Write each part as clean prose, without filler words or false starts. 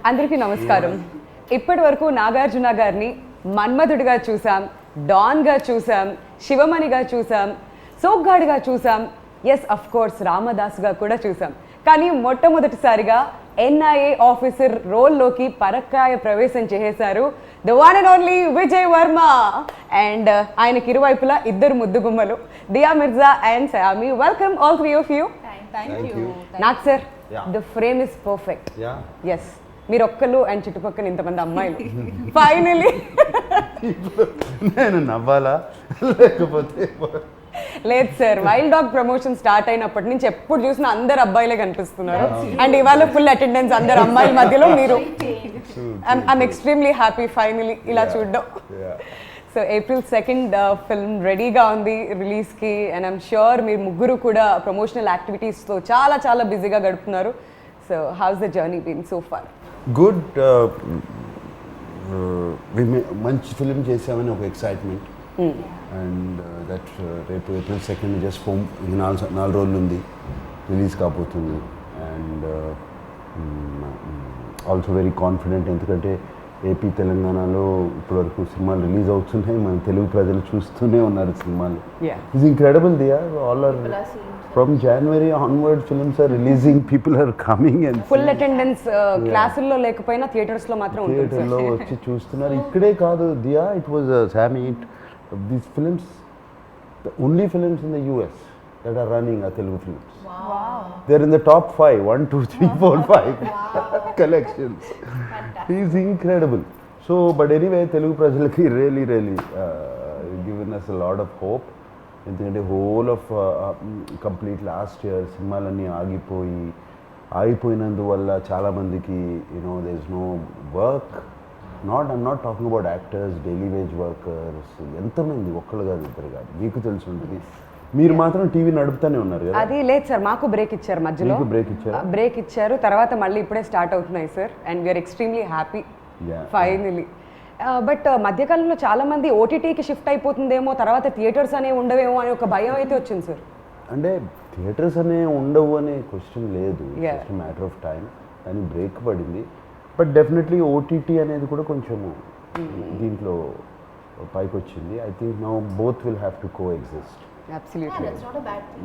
అందరికీ నమస్కారం. ఇప్పటి వరకు నాగార్జున గారిని మన్మధుడిగా చూసాం, డాన్గా చూసాం, శివమణిగా చూసాం, సోగ్గాడిగా చూసాం, ఎస్ అఫ్ కోర్స్ రామదాస్గా కూడా చూసాం. కానీ మొట్టమొదటిసారిగా ఎన్ఐఏ ఆఫీసర్ రోల్లోకి పరక్కాయ ప్రవేశం చేసేశారు the one and only Vijay Varma. And ఆయనకి ఇరువైపులా ఇద్దరు ముద్దుగుమ్మలు, Dia Mirza and Saiyami. Welcome all three of you. నాకు sir the frame is perfect. Yes, మీరు ఒక్కరు అండ్ చుట్టుపక్కల ఇంతమంది అమ్మాయిలు. ఫైనలీ నేను నవ్వాలా లేకపోతే లేదు sir, wild dog promotion start అయినప్పటి నుంచి ఎప్పుడు చూసినా అందరు అబ్బాయిలే కనిపిస్తున్నారు. అండ్ ఇవాళ ఫుల్ అటెండెన్స్ అందరు అమ్మాయిల మధ్యలో మీరు. ఐఎమ్ ఎక్స్ట్రీమ్లీ హ్యాపీ ఫైనలీ ఇలా చూడడం. సో April 2nd ఫిల్మ్ రెడీగా ఉంది రిలీజ్కి. అండ్ ఐమ్ ష్యూర్ మీరు ముగ్గురు కూడా ప్రమోషనల్ యాక్టివిటీస్తో చాలా చాలా బిజీగా గడుపుతున్నారు. So how's the journey been so far? Good. మంచి ఫిలిం చేసామని ఒక ఎక్సైట్మెంట్. అండ్ దట్ రేపు April 2nd జస్ట్ ఫోమ్ 4 రోజులు ఉంది, రిలీజ్ కాబోతుంది. అండ్ ఆల్సో వెరీ కాన్ఫిడెంట్, ఎందుకంటే ఏపీ తెలంగాణలో ఇప్పటివరకు సినిమాలు రిలీజ్ అవుతున్నాయి, మన తెలుగు ప్రజలు చూస్తూనే ఉన్నారు సినిమాలు. It's incredible Dia. All are from January onward films are releasing, people are coming and full attendance. క్లాసుల్లో లేకపోయినా థియేటర్స్ లో మాత్రం ఉంటుంది. థియేటర్లో వచ్చి చూస్తున్నారు. ఇక్కడే కాదు దియా, ఇట్ వాజ్ సామీ, these films the only films in the US that are running are Telugu films. Wow. They're in the top 5, 1, 2, 3, 4, 5 collections. He's incredible. So, but anyway, Telugu prajalaki really given us a lot of hope. ఎందుకంటే whole of complete last year సినిమాలన్నీ ఆగిపోయినందువల్ల చాలామందికి there is no work. I'm not talking about actors, daily wage workers. ఎంతమంది, ఒక్కళ్ళు కాదు, ఇద్దరు కాదు, మీకు తెలిసి ఉంటుంది. మీరు మాత్రం టీవీ నడుపుతానే ఉన్నారు కదా? అది లేదు సార్, మాకు బ్రేక్ ఇచ్చారు మధ్యలో. బ్రేక్ ఇచ్చారు, తర్వాత మళ్ళీ ఇప్పుడే స్టార్ట్ అవుతున్నాయి sir. And we are extremely happy finally. But మధ్యకాలంలో చాలా మంది ఓటీటీకి షిఫ్ట్ అయిపోతుందేమో, తర్వాత థియేటర్స్ అనేవి ఉండవేమో అని ఒక భయం అయితే వచ్చింది సార్. అంటే థియేటర్స్ అనే ఉండవు అనే క్వశ్చన్ లేదు, జస్ట్ మ్యాటర్ ఆఫ్ టైం. కానీ బ్రేక్ పడింది. బట్ డెఫినెట్లీ ఓటీటీ అనేది కూడా కొంచెము దీంట్లో పైకి వచ్చింది. I think now both will have to co exist. Absolutely,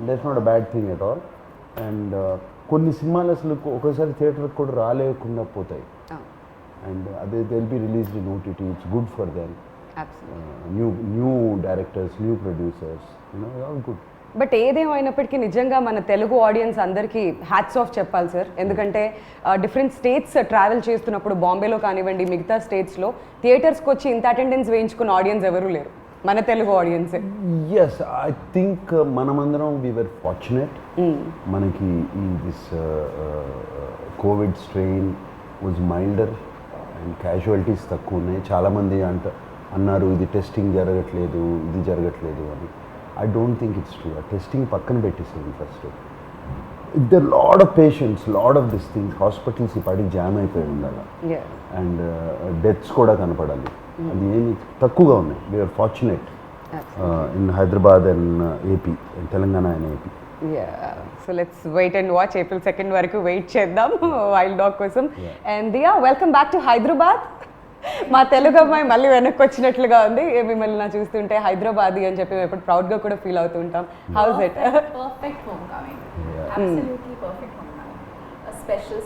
that's not a bad thing at all. And కొన్ని సినిమాలు అసలు ఒకసారి థియేటర్కి కూడా రాలేకుండా పోతాయి. And they'll be released in OTT. It's good for them. Absolutely. New directors, new producers, all good. But ఏదేమైనప్పటికీ నిజంగా మన తెలుగు ఆడియన్స్ అందరికీ హ్యాట్స్ ఆఫ్ చెప్పాలి సార్. ఎందుకంటే డిఫరెంట్ స్టేట్స్ ట్రావెల్ చేస్తున్నప్పుడు, బాంబేలో కానివ్వండి, మిగతా స్టేట్స్లో థియేటర్స్కి వచ్చి ఇంత అటెండెన్స్ వేయించుకున్న ఆడియన్స్ ఎవరూ లేరు, మన తెలుగు ఆడియన్సే. ఎస్, ఐ థింక్ మనమందరం వీ వర్ ఫార్చునేట్. మనకి ఈ this Covid strain was milder and casualties తక్కువ ఉన్నాయి. చాలామంది అన్నారు ఇది టెస్టింగ్ జరగట్లేదు, ఇది జరగట్లేదు అని. I don't think it's true. ఆ టెస్టింగ్ పక్కన పెట్టేసింది first. There lot of patients, lot of this things. Hospitals ఈ పాటికి జామ్ అయిపోయి ఉండాలి. అండ్ డెత్స్ కూడా కనపడాలి. అది ఏమి తక్కువగా ఉన్నాయి. We are fortunate in Hyderabad and AP, Telangana and AP. So let's wait and watch. April 2nd వరకు వెయిట్ చేద్దాం వైల్డ్ డాగ్ కోసం. And Dia, welcome back to Hyderabad. మా తెలుగు అమ్మాయి మళ్ళీ వెనక్కి వచ్చినట్లుగా ఉంది. మిమ్మల్ని నా చూస్తుంటే హైదరాబాదీ అని చెప్పి మేము ఎప్పుడు ప్రౌడ్గా కూడా ఫీల్ అవుతూ ఉంటాం. House it? Perfect homecoming. Absolutely perfect homecoming. A special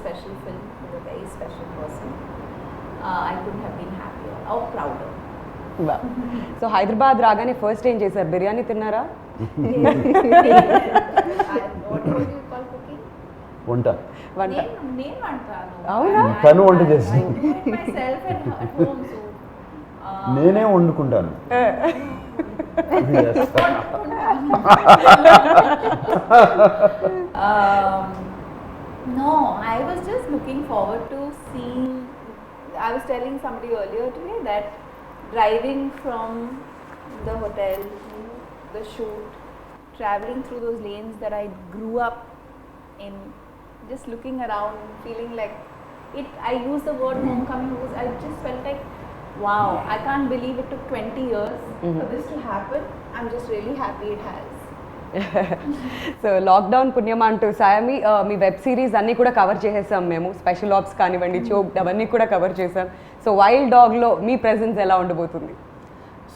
film with a very special person. I couldn't have been happier or prouder. So Hyderabad రాగానే ఫస్ట్ ఏం చేశారు? బిర్యానీ తిన్నారా? వంట. అవునా? తను వంట చేస్తాను, నేనే వండుకుంటాను. No, I was just looking forward to seeing. I was telling somebody earlier today that driving from the hotel to the shoot, traveling through those lanes that I grew up in, just looking around, feeling like it. I use the word homecoming because I just felt like, wow, I can't believe it took 20 years for this to happen. I'm just really happy it has. So lockdown పుణ్యమా అంటూ సాయమి మీ web series అన్నీ కూడా cover చేసేసాం మేము, special apps కానివ్వండి, choke అవన్నీ కూడా cover చేసాం. సో వైల్డ్ డాగ్లో మీ ప్రెజెన్స్ ఎలా ఉండబోతుంది?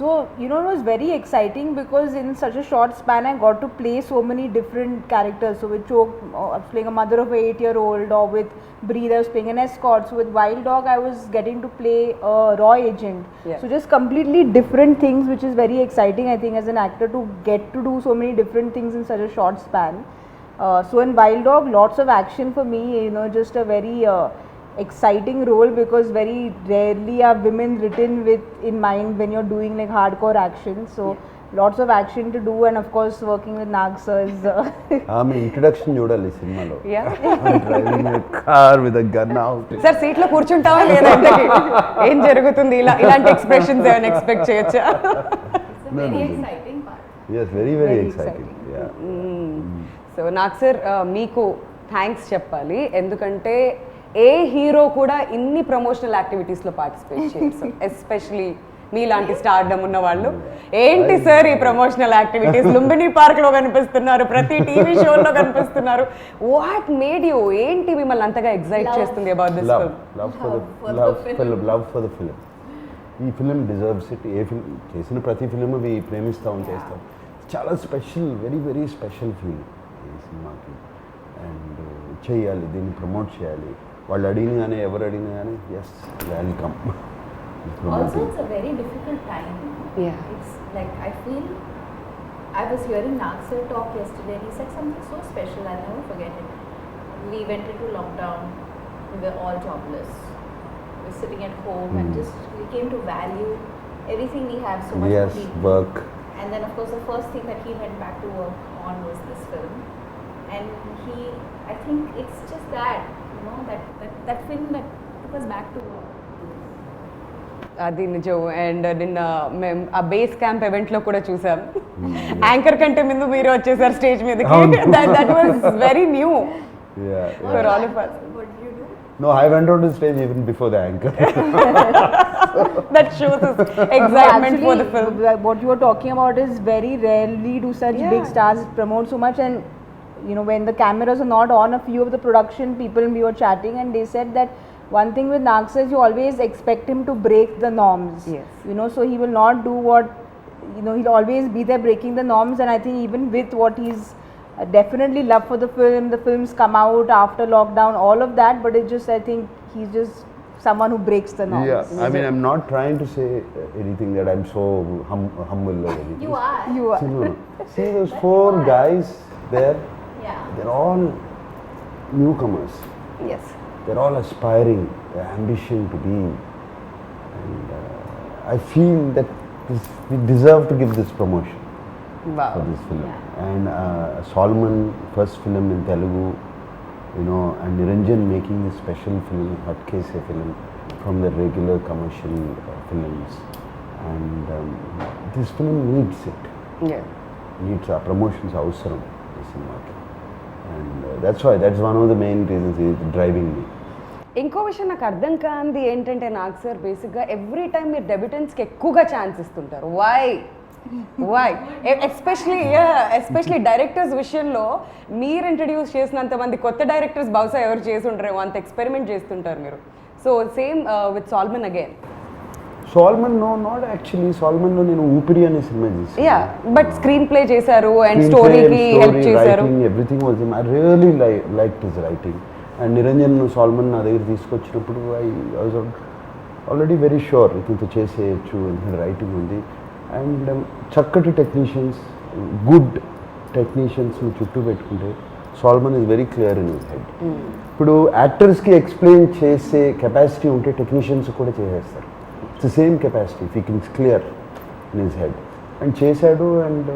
So, you know, it was very exciting because in such a short span I got to play so many different characters. So with Chok, I was playing a mother of an 8-year-old, or with Breathe, I was playing an escort. So with Wild Dog, I was getting to play a raw agent. Yeah. So just completely different things, which is very exciting, I think, as an actor to get to do so many different things in such a short span. So in Wild Dog, lots of action for me, you know, just a very exciting role, because very rarely are women written with in mind when you're doing like hardcore action. So lots of action to do, and of course working with Nag sir is ఆమె introduction చూడాలి సినిమాలో. Yeah. Driving car with a gun out. Sir సీట్లో కూర్చుంటావా లేదా? ఇంతకీ ఏం జరుగుతుంది? ఇలాంటి expressions ఏమైనా ఎక్స్పెక్ట్ చేయొచ్చా? It's a very exciting part. Yes very very Very exciting. So నాకు సార్ మీకు థ్యాంక్స్ చెప్పాలి, ఎందుకంటే ఏ హీరో కూడా ఇన్ని ప్రమోషనల్ యాక్టివిటీస్లో పార్టిసిపేట్ చేయరు, ఎస్పెషలీ మీలాంటి స్టార్డమ్ ఉన్న వాళ్ళు. ఏంటి సార్ ఈ ప్రమోషనల్ యాక్టివిటీస్? లుంబిని పార్క్లో కనిపిస్తున్నారు, ప్రతి టీవీ షోలో కనిపిస్తున్నారు. What made you? ఏంటి మిమ్మల్ని అంతగా ఎగ్జైట్ చేస్తుంది about this love film? Love for For the the film. Love for the film. ఈ ఫిలిం డిజర్వ్స్ ఇట్. ఏ ఫిల్మ్ చేసిన ప్రతి ఫిలిం అవి ప్రేమిస్తాం, చేస్తాం. చాలా special, very very special feel ఈ సినిమాకి. అండ్ చేయాలి, దీన్ని ప్రమోట్ చేయాలి. వాళ్ళు అడిగిన కానీ ఎవరు అడిగినా కానీ yes welcome. Also, it's a very difficult time. Yeah. It's like, I feel, I was hearing Nag sir talk yesterday, and he said something so special, I'll never forget it. We went into lockdown, we were all jobless. We were sitting at home and just, we came to value everything we have so much Yes, more deeply. work. And then of course the first thing that he went back to work on was this film. And I think it's just that, you know, that film that took us back to work. అది నిజం. And నిన్న మేము ఆ base camp ఈవెంట్లో కూడా చూసాం, anchor కంటే ముందు మీరు వచ్చేసారు స్టేజ్ మీదకి. That was very new for all of us. What did you do? No, I went on the stage even before the anchor. That shows us excitement for the film. What you are talking about is very rarely do such big Yeah. stars promote so much. And you know, when the cameras are not on, a few of the production people, we were chatting, and they said that one thing with Nag sir is you always expect him to break the norms. Yes. You know, so he will not do what, you know, he'll always be there breaking the norms. And I think even with what he's definitely love for the films come out after lockdown, all of that, but it's just, I think he's just someone who breaks the norms. Yeah, I mean, I'm not trying to say anything that I'm so humble or anything. You are. You are. See, no. See those four guys there? Yeah. They're all newcomers. Yes. They're all aspiring, their ambition to be. And I feel that we deserve to give this promotion Wow. for this film. And Solomon, first film in Telugu, you know, and Niranjan making this special film, Hatkese film, from the regular commercial films. And this film needs it. Yeah. Needs our promotions అవసరం ఈ సినిమాకి. And that's one of the main reasons is driving me. ఇంకో విషయం నాకు అర్థం కాంది ఏంటంటే, Nag sir బేసిక్గా every time మీరు డెబ్యూటెంట్స్కి ఎక్కువగా ఛాన్స్ ఇస్తుంటారు. వై ఎస్పెషలీ డైరెక్టర్స్ విషయంలో మీరు ఇంట్రడ్యూస్ చేసినంత మంది కొత్త డైరెక్టర్స్ బహుశా ఎవరు చేసి ఉంటారేమో, అంత ఎక్స్పెరిమెంట్ చేస్తుంటారు మీరు. So same with Solomon again. Solomon, no, not actually. Solomon లో నేను ఊపిరి అనే సినిమా చేశాను. యా, బట్ స్క్రీన్ ప్లే చేశారు అండ్ స్టోరీకి హెల్ప్ చేశారు. Everything was him. I really liked his writing. And Niranjan Solomon నా దగ్గర తీసుకొచ్చినప్పుడు I was already very sure ఇతనితో చేసేయచ్చు, ఎందుకంటే రైటింగ్ ఉంది. అండ్ చక్కటి టెక్నీషియన్స్, గుడ్ టెక్నీషియన్స్ చుట్టూ పెట్టుకుంటే Solomon is very clear in his head. ఇప్పుడు యాక్టర్స్కి ఎక్స్ప్లెయిన్ చేసే కెపాసిటీ ఉంటే టెక్నీషియన్స్ కూడా చేసేస్తారు. It's the same capacity if he cans clear in his head. And చేశాడు. అండ్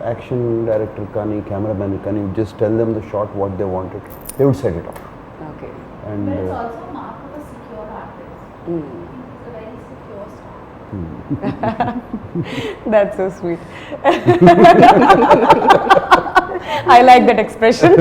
యాక్షన్ డైరెక్టర్ కానీ కెమెరామెన్ కానీ just tell them the shot what they wanted, they would set it off. Okay. And But it's also a mark of a secure artist. He's a very secure star. That's so sweet. I like that expression.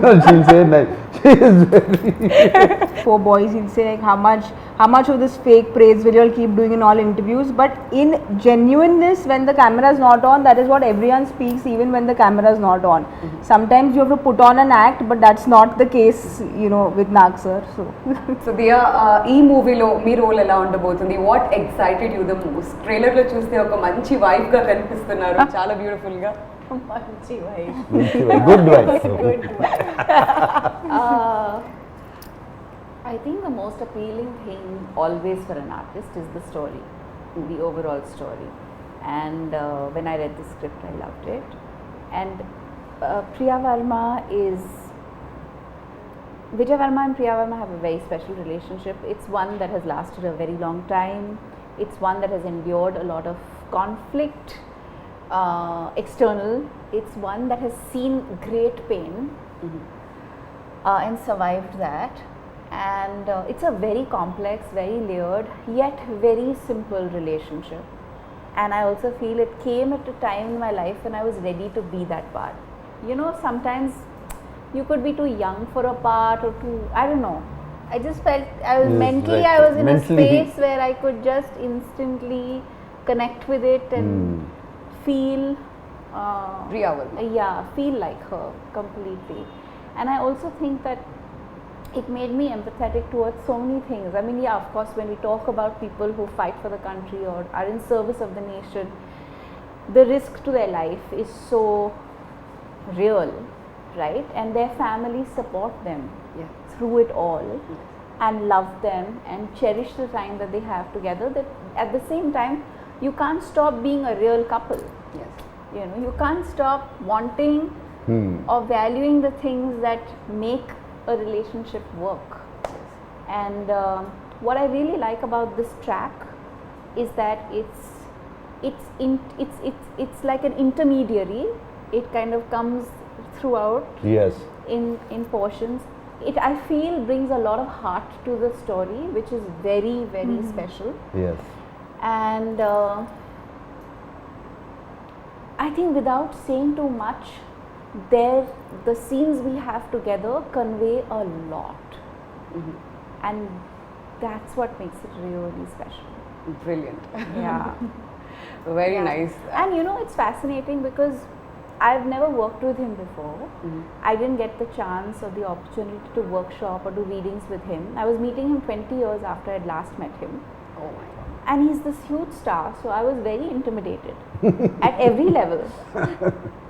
No, she'll say like, she is very... For boys, he'll say like how much of this fake praise will you all keep doing in all interviews? But in genuineness, when the camera is not on, that is what everyone speaks, even when the camera is not on. Sometimes you have to put on an act, but that's not the case, you know, with Nag sir. So so Dia ఈ మూవీలో మీ role ఎలా ఉండబోతుంది? What excited you the most? Trailer లో చూస్తే ఒక మంచి wife గా కనిపిస్తున్నారు, చాలా బ్యూటిఫుల్ గా. Manchi wife. Good wife. Good wife. I think the most appealing thing always for an artist is the story, the overall story. And when I read the script, I loved it. And Priya Verma is Vijay Verma and Priya Verma have a very special relationship. It's one that has lasted a very long time. It's one that has endured a lot of conflict, external. It's one that has seen great pain and survived that. And it's a very complex, very layered, yet very simple relationship. And I also feel it came at a time in my life when I was ready to be that part. You know, sometimes you could be too young for a part or too, I don't know. I just felt I was Yes, mentally, right. I was in Mentally. a space where I could just instantly connect with it and feel Priya Varma. yeah, feel like her completely. And I also think that it made me empathetic towards so many things. I mean, yeah, of course, when we talk about people who fight for the country or are in service of the nation, the risk to their life is so real, right? And their families support them Yeah. through it all and love them and cherish the time that they have together. That at the same time, you can't stop being a real couple. Yes. You know, you can't stop wanting or valuing the things that make a relationship work. And what I really like about this track is that it's like an intermediary. It kind of comes throughout Yes. in portions. It, I feel, brings a lot of heart to the story, which is very, very special. Yes. And I think without saying too much, the scenes we have together convey a lot, and that's what makes it really special. Brilliant. Yeah. Very Yeah. nice. And you know, it's fascinating because I've never worked with him before. I didn't get the chance or the opportunity to workshop or do readings with him. I was meeting him 20 years after I'd last met him. Oh my god. And he's this huge star, so I was very intimidated at every level.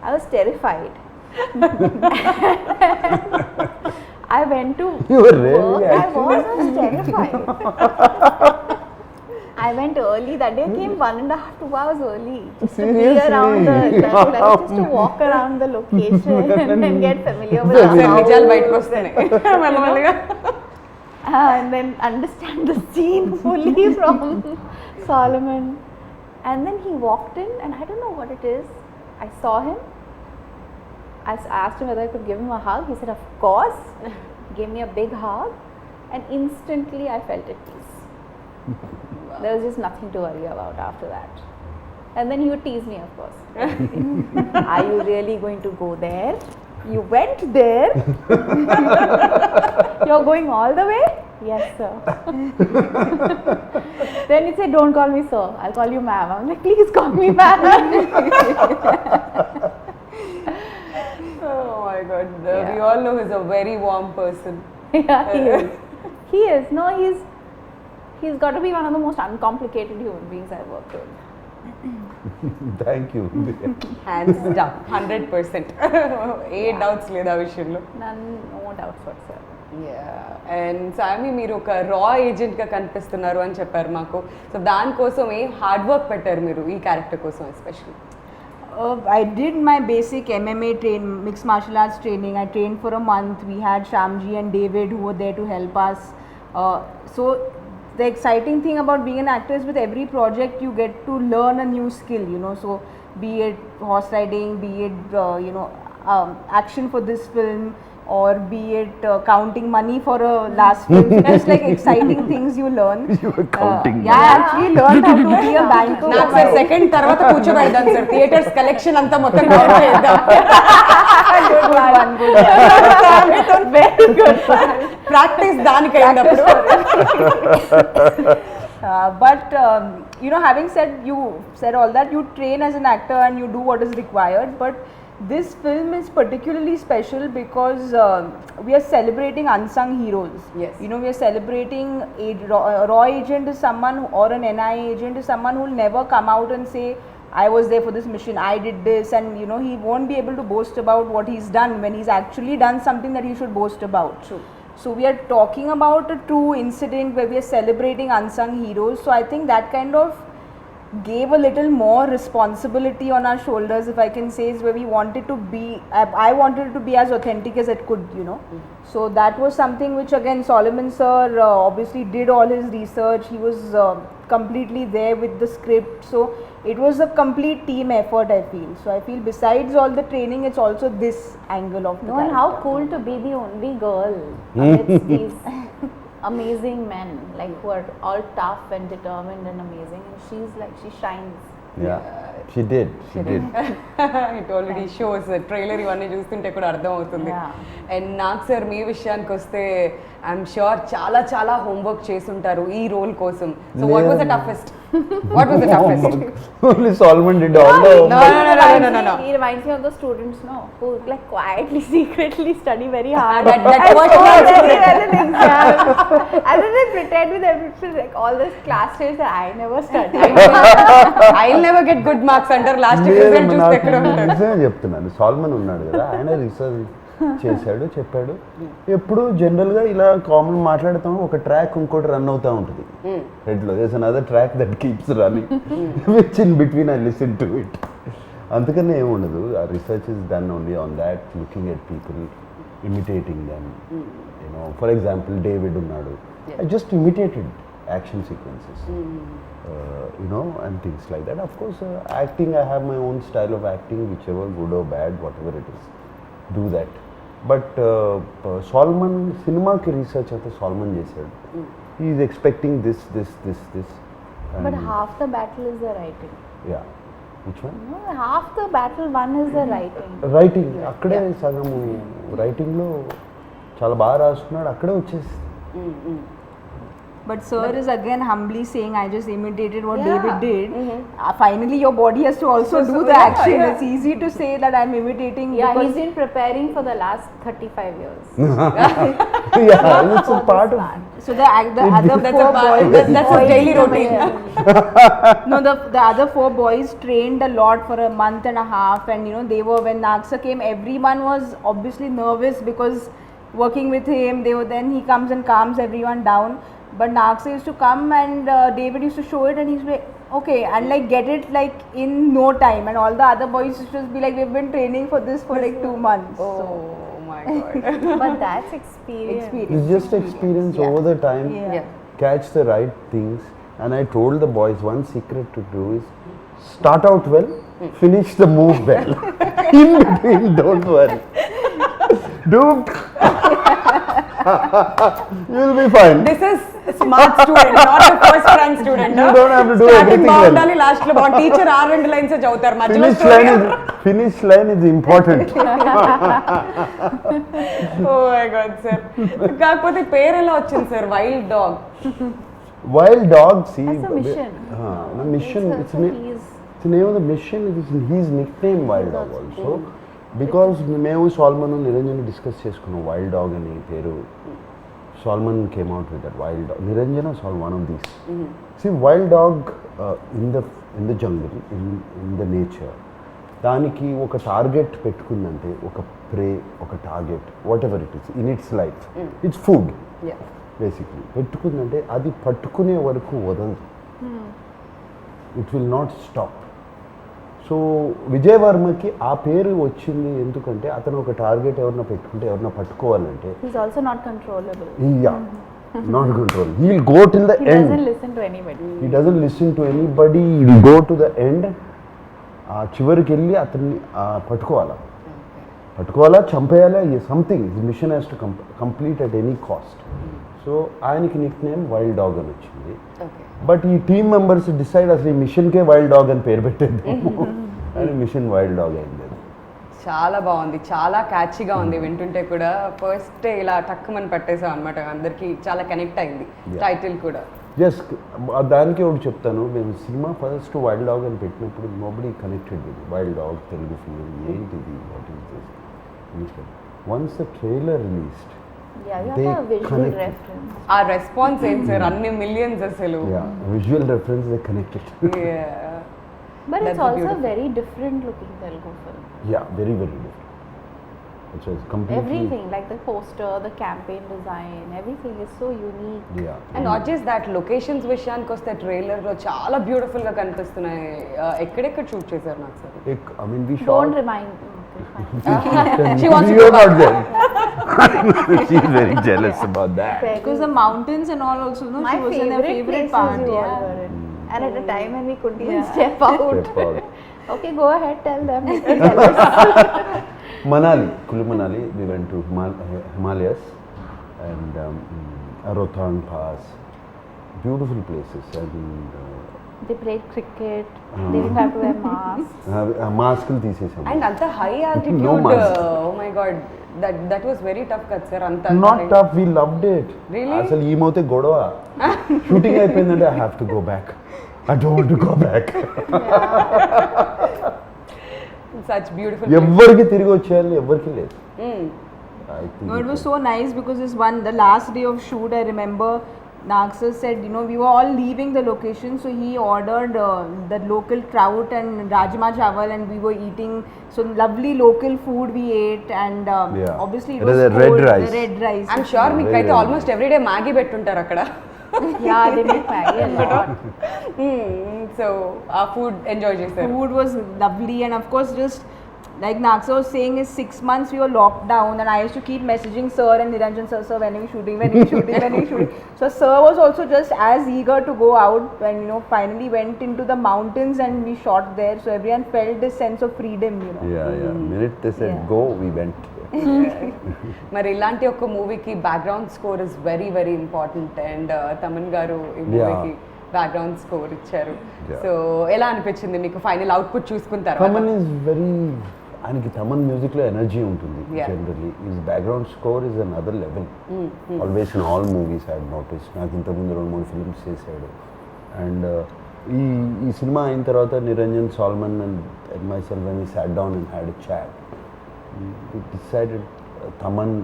I was terrified. I went to You were really work. I actually- was terrified. I went early that day. I came 1.5 to 2 hours early just to be around the just to walk around the location and get familiar with the house. నిజాలు బయటకు వస్తున్నాయి మెల్లమెల్లగా. And then understand the scene fully from Solomon. And then he walked in, and I don't know what it is. I saw him. I asked him whether I could give him a hug. He said, "Of course." Gave me a big hug, and instantly I felt at peace. There was just nothing to worry about after that. And then he would tease me, of course. Are you really going to go there? You went there? You're going all the way? Yes, sir. Then he said, don't call me sir, I'll call you ma'am. I'm like, please call me ma'am. Oh my god. We Yeah. all know he's a very warm person. Yeah, he is. He is. No, he's got to be one of the most uncomplicated human beings I've worked with. Thank you. Hands down. 100%. A doubts లేదు ఆ విషయంలో. None, no doubts whatsoever. And సామి మీరు ఒక రా ఏజెంట్గా కనిపిస్తున్నారు అని చెప్పారు మాకు. సో దానికోసం ఏం హార్డ్ వర్క్ పెట్టారు మీరు ఈ క్యారెక్టర్ కోసం especially? I did my basic MMA mixed martial arts training. I trained for a month. We had Shamji and David who were there to help us. So the exciting thing about being an actor is with every project you get to learn a new skill, you know. So be it horse riding, be it action for this film, or be it counting money for a last film. So just like exciting things you learn. You were counting Yeah, I actually learned how to be a banker. నాకు sir second తర్వాత కూర్చోబెడదాం sir theatres collection అంతా మొత్తం cover చేద్దాం. Good one, good one. Very good. Practice దానికి అయినప్పుడు. But you know, having said all that, you train as an actor and you do what is required. But this film is particularly special because we are celebrating unsung heroes. Yes. You know, we are celebrating a raw agent is someone or an NIA agent is someone who will never come out and say, I was there for this mission, I did this, and you know, he won't be able to boast about what he's done when he's actually done something that he should boast about. True. So we are talking about a true incident where we are celebrating unsung heroes. So I think that kind of gave a little more responsibility on our shoulders, if I can say, is where we wanted to be. I wanted it to be as authentic as it could, you know. So that was something which again Solomon sir obviously did all his research. He was completely there with the script. So it was a complete team effort, I feel. So I feel besides all the training, it's also this angle of the No, and how character. cool to be the only girl amidst these amazing men, like who are all tough and determined and amazing, and she's like, she shines. Yeah, she did. It already shows trailer ఇవన్నీ చూస్తుంటే కూడా అర్థం అవుతుంది. Yeah. And నాకు sir మీ విషయానికి వస్తే I'm sure చాలా చాలా హోంవర్క్ చేసుంటారు ఈ రోల్ కోసం. So what was the toughest? What was the toughest? Only Solomon did all the No, no. He reminds me of the students, no, who like quietly, secretly study very hard. That and was score not very well in exams. And then they pretend with everything, like all this class tests that I never studied. I'll never get good marks అంటారు. Last result చూస్తే ఎక్కడ ఉంటారు? నిజమే చెప్తున్నాను. Salmon ఉన్నాడు కదా, ఆయన research చేశాడు, చెప్పాడు. ఎప్పుడు జనరల్గా ఇలా కామన్ మాట్లాడుతాము, ఒక ట్రాక్ ఇంకోటి రన్ అవుతూ ఉంటుంది హెడ్లో. There's another track that keeps running which in between I listen to it. అందుకనే ఏముండదు. ఆ research is done only on that, looking at people, imitating them. You know, for example David ఉన్నాడు, I just imitated action sequences. You know, and things like that. Of course, acting, I have my own style of acting, whichever good or bad, whatever it is, do that. But Solomon, cinema ki research ante Solomon chesaadu. He is expecting this. But half the battle is the writing. Yeah. Which one? No, half the battle one is the writing. Writing. అక్కడే సగము రైటింగ్లో చాలా బాగా రాసుకున్నాడు, అక్కడే వచ్చేసి. But sir is again humbly saying, I just imitated what Yeah. David did. Finally, your body has to also do the action. It's easy to say that I'm imitating. Yeah, because he's been preparing for the last 35 years. Yeah, it's a part of. so the other That's four a part, boys. that's a daily routine. No, the other four boys trained a lot for a month and a half, and you know, they were, when Naksa came, everyone was obviously nervous because working with him, then he comes and calms everyone down. But Naksa used to come and David used to show it, and he's like, okay, and like get it like in no time, and all the other boys used to just be like, we've been training for this for like 2 months. Oh my god. But that's experience. It's just experience over the time. Yeah. Catch the right things. And I told the boys, one secret to do is start out well, finish the move well. In between, don't worry. Do you'll be fine. This is smart student, not the first rank student. You don't have to do Starting everything well. బాగుండాలి, last లో బాగుంది. Teacher 6 lines చదువుతారు, మధ్యలో Finish line is important. Oh my god sir. కాకపోతే పేరు ఎలా వచ్చింది sir, wild dog? Wild dog, see. That's a mission. The mission. It's the name of the mission. It is his nickname, Wild Dog also. Because మేము salmon Niranjan discuss చేసుకున్నాం wild dog అని పేరు. Solomon came out with that wild dog. Niranjana saw one of these. See, wild dog in the jungle, in the nature. దానికి ఒక target పెట్టుకుందంటే, ఒక prey, ఒక target, whatever it is in its life, it's food basically పెట్టుకుందంటే అది పట్టుకునే వరకు వదలదు. It will not stop. So Vijay వర్మకి ఆ పేరు వచ్చింది ఎందుకంటే అతను ఒక టార్గెట్ ఎవరన్నా పెట్టుకుంటే, ఎవరన్నా పట్టుకోవాలంటే, He's also not controllable. not control. He'll go till the He end. doesn't listen to anybody. He doesn't listen to anybody. He'll go to the end. చివరికి వెళ్ళి అతన్ని పట్టుకోవాలి. పట్టుకోవాలా చంపేయాలా something mission has to complete at any cost. So ఆయనకి nick name wild dog అని వచ్చింది. Okay. But ఈ టీమ్ మెంబర్స్ డిసైడ్ అసలు ఈ మిషన్కే వైల్డ్ డాగ్ అని పేరు పెట్టేద్దాము అని మిషన్ వైల్డ్ డాగ్ అయింది. చాలా బాగుంది, చాలా క్యాచీగా ఉంది, వింటుంటే కూడా ఫస్ట్ ఇలా టక్కుమని పట్టేసాం అనమాట, అందరికి చాలా కనెక్ట్ అయింది టైటిల్ కూడా. జస్ట్ దానికి ఒకటి చెప్తాను, మేము సినిమా ఫస్ట్ వైల్డ్ డాగ్ అని పెట్టినప్పుడు nobody connected with wild dog Telugu film ఏంటిది, what is this. Once the trailer released Yeah, you they have a visual connected. reference. ఆ రెస్పాన్స్ ఏంటి సార్, అన్ని మిలియన్స్ అసలు. Visual reference they connected. But That's it's also beautiful. a very different looking Telugu film. Very different. It's completely Everything, like the poster, the campaign design, everything is so unique. And not just that, locations విషయానికి వస్తే ట్రైలర్లో చాలా బ్యూటిఫుల్గా కనిపిస్తున్నాయి. ఎక్కడెక్కడ shoot చేశారు నాకు sir? I mean, we Don't shot. remind me. Okay, fine. She wants to You're go not there. She's very jealous about that. Because the mountains and all also, no, My she was in her favorite places part. you all Yeah. were in. And at a time when we couldn't even step out. Step out. Okay, go ahead, tell them. They're jealous. Manali, Kulu Manali, we went to Himalayas and Rohtang Pass, beautiful places, and They played cricket. They didn't have to wear masks. మాస్కులు తీసేసాము. And అంత high altitude, No mask. Oh my god, that was very tough కదా sir. అంత not tough, we loved it. Really? అసలు ఈమోతే గొడవ, shooting అయిపోయిందంటే I have to go back, I don't want to go back. Such beautiful. ఎవ్వరికి తిరిగి వచ్చేయాలి, ఎవ్వరికి లేదు. I think No, it was so nice because the last day of shoot, I remember Nagsar said, we were all leaving the location, so he ordered the local trout and rajma chawal, and we were eating so lovely local food we ate, and obviously it It was was a red cold, rice. the red rice. I'm sure మీకు అయితే Very almost everyday Maggi పెట్టుంటారు అక్కడ. Yeah, they make Maggie a lot. So ఆ food enjoy చేశారు. Food was lovely, and of course just like Nagsar was saying, is 6 months we were locked down, and I used to keep messaging sir and Niranjan sir, when are we shooting, when are we shooting, when are we shooting. So sir was also just as eager to go out when finally went into the mountains and we shot there, so everyone felt this sense of freedom. Minute they said go, we went. మరి ఇలాంటి ఒక మూవీకి background score is very very important, and Thaman గారు ఈ Yeah. మూవీకి background score ఇచ్చారు. Yeah. So ఎలా అనిపించింది మీకు ఫైనల్ అవుట్పుట్ చూసుకున్న తర్వాత? తమన్ ఈజ్ వెరీ, ఆయనకి తమన్ మ్యూజిక్లో ఎనర్జీ ఉంటుంది Yeah. Generally. Is background score is another level. Always in all movies I notice. నాకు ఇంతకుముందు 2-3 ఫిల్మ్స్ చేశాడు. అండ్ ఈ సినిమా అయిన తర్వాత Niranjan, Solomon and myself when we sat down and had a chat, we decided Thaman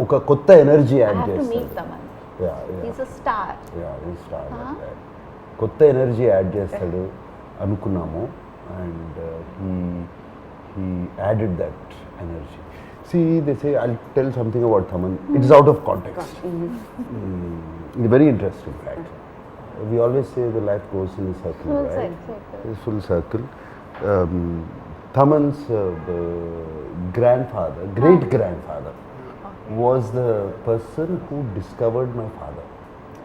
ఒక కొత్త energy I had have to meet చేస్తాడు. Taman. Yeah. He's a star. కొత్త ఎనర్జీ యాడ్ చేస్తాడు అనుకున్నాము, and he added that energy. See, they say, I'll tell something about Thaman. It's out of context. Very interesting fact. We always say the life goes in a circle, Full right? circle. It's full circle. Thaman's grandfather, great-grandfather, was the person who discovered my father.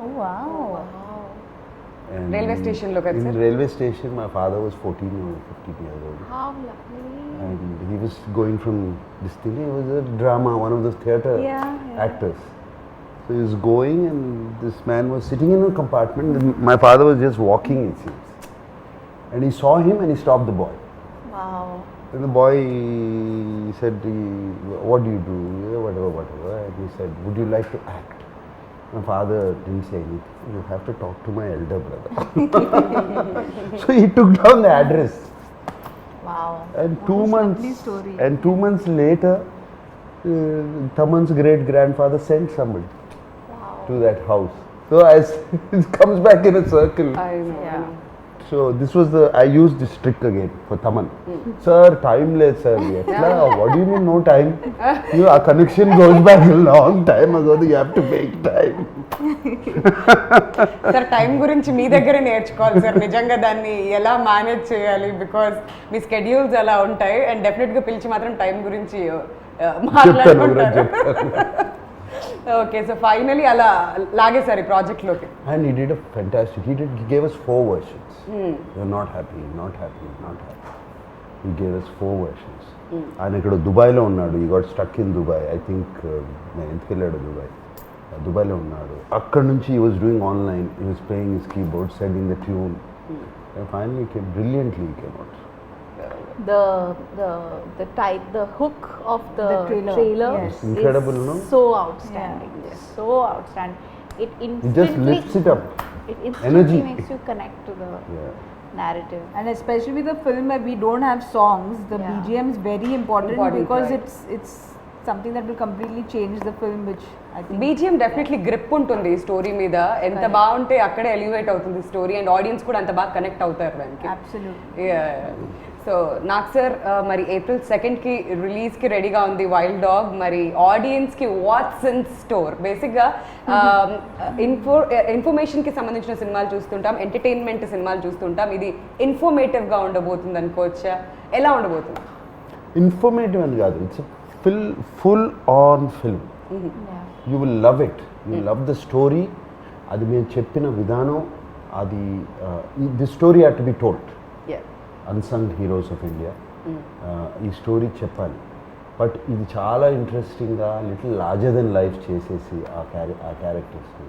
Oh, wow. And Railway station lo kada in sir? railway station, my father was 14 or 15 years old. How lovely. And he was going from this thing, he was a drama, one of those theatre Yeah. actors. So he was going, and this man was sitting in a compartment. My father was just walking, it seems. And he saw him and he stopped the boy. Wow. And the boy said, what do you do? Yeah, whatever. And he said, would you like to act? My father didn't say anything. You have to talk to my elder brother. So he took down the address. Wow. And 2 months. lovely story. And 2 months later, Thaman's great-grandfather sent somebody Wow. to that house. So as it comes back in a circle. I know, I Yeah. know. So this was I used this trick again for Thaman. Sir, time less, sir. What do you mean no time? Our connection goes back a long time ago. You have to make time. Sir time గురించి మీ దగ్గరే నేర్చుకోవాలి sir, నిజంగా దాన్ని ఎలా manage చేయాలి, because me schedules అలా ఉంటాయి, and డెఫినెట్గా పిలిచి మాత్రం టైం గురించి మాట్లాడుకుంటారు. ఓకే, సో ఫైనలీ అలా లాగేసారు ఈ ప్రాజెక్ట్లోకి. And he did a fantastic. He gave us 4 versions. You're not happy, not happy, not happy. he gave us 4 versions. ఆయన ఇక్కడ దుబాయ్లో ఉన్నాడు, ఈ got stuck in Dubai. I think నేను ఎందుకు వెళ్ళాడు దుబాయ్లో ఉన్నాడు. అక్కడ నుంచి he was doing online, he was playing his keyboard, setting the tune, and finally came brilliantly, he came out. The hook of the The trailer, trailer yes. Incredible, no? is so outstanding. So outstanding. It He just instantly lifts it up. It instantly Energy. makes you connect to the Yeah. narrative. And especially with a film where we don't have songs, the Yeah. BGM is very important, Important, because right. it's something that will completely change the film, which I think BGM definitely grip ఉంటుంది ఈ story మీద. ఎంత Correct. బాగుంటే అక్కడే elevate అవుతుంది story, and audience కూడా అంత బాగా కనెక్ట్ అవుతారు దానికి. absolutely. సో నాకు సార్ మరి April 2కి రిలీజ్కి రెడీగా ఉంది వైల్డ్ డాగ్. మరి ఆడియన్స్కి వాట్స్ ఇన్ స్టోర్? బేసిక్గా ఇన్ఫర్మేషన్కి సంబంధించిన సినిమాలు చూస్తుంటాం, ఎంటర్టైన్మెంట్ సినిమాలు చూస్తుంటాం. ఇది ఇన్ఫర్మేటివ్గా ఉండబోతుంది అనుకోవచ్చా? ఎలా ఉండబోతుంది? ఇన్ఫర్మేటివ్ అని కాదు, it's full on film. Yeah. You will love it, you love the story. అది మేము చెప్పిన విధానం, అది the story had to be told. Unsung heroes of India, ఈ స్టోరీ చెప్పాలి. బట్ ఇది చాలా ఇంట్రెస్టింగ్గా లిటిల్ లార్జర్ దెన్ లైఫ్ చేసేసి ఆ క్యారెక్టర్స్ని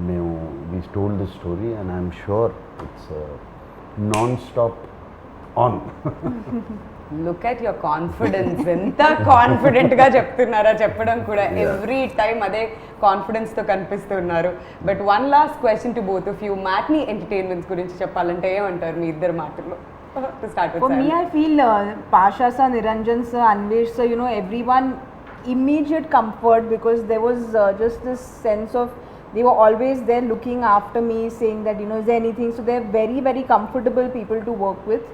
మేము we told the story, and I'm sure it's non stop on. Look at your confidence, ఎంత కాన్ఫిడెంట్గా చెప్తున్నారా చెప్పడం కూడా. ఎవ్రీ టైం అదే కాన్ఫిడెన్స్తో కనిపిస్తున్నారు. But one last question to both of you, matinee entertainments గురించి చెప్పాలంటే ఏమంటారు మీ ఇద్దరు మాటల్లో? To start with For Sam. me, I feel Pasha sir, Niranjan sir, Anvesh sir, everyone immediate comfort, because there was just this sense of they were always there looking after me, saying that is there anything. So they're very, very comfortable people to work with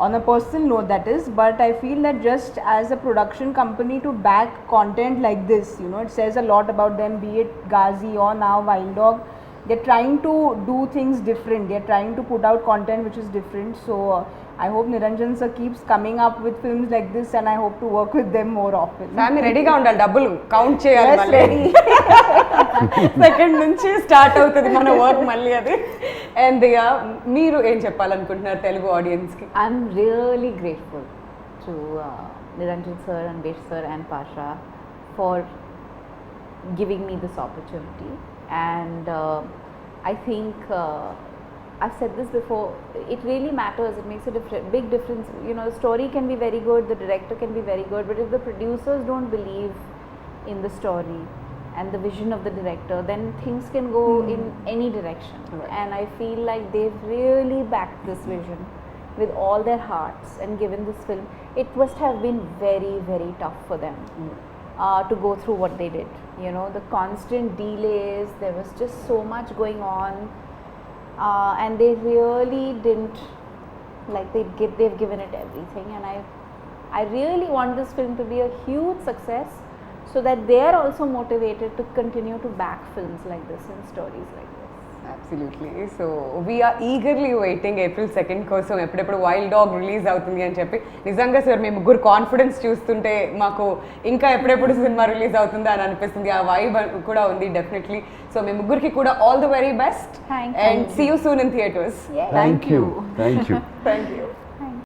on a personal note, that is. But I feel that just as a production company to back content like this, it says a lot about them, be it Ghazi or now Wild Dog. They're trying to do things different. They're trying to put out content which is different. So I hope Niranjan sir keeps coming up with films like this, and I hope to work with them more often. Family రెడీగా ఉండాలి, డబ్బులు count చేయాలి. Yes, ready. Second నుంచి start అవుతుంది మన work మళ్ళీ అది. And మీరు ఏం చెప్పాలనుకుంటున్నారు తెలుగు ఆడియన్స్కి? I'm really grateful to Niranjan sir, Anvesh sir and Pasha for giving me this opportunity. And I think I've said this before, it really matters, it makes a big difference. The story can be very good, the director can be very good, but if the producers don't believe in the story and the vision of the director, then things can go in any direction. Right. And I feel like they've really backed this vision with all their hearts and given this film. It must have been very, very tough for them to go through what they did. The constant delays, there was just so much going on, and they really didn't, they've given it everything. And I really want this film to be a huge success, so that they are also motivated to continue to back films like this and stories like this. Absolutely. So we are eagerly waiting April 2 కోసం, ఎప్పుడెప్పుడు wild dog release అవుతుంది అని చెప్పి. నిజంగా sir మీ ముగ్గురు confidence చూస్తుంటే మాకు ఇంకా ఎప్పుడెప్పుడు సినిమా రిలీజ్ అవుతుందా అని అనిపిస్తుంది. ఆ వైబ్ కూడా ఉంది డెఫినెట్లీ. సో మీ ముగ్గురికి కూడా all the very best, Thank and you. See you soon in theatres. Yeah. Thank you. Thank you.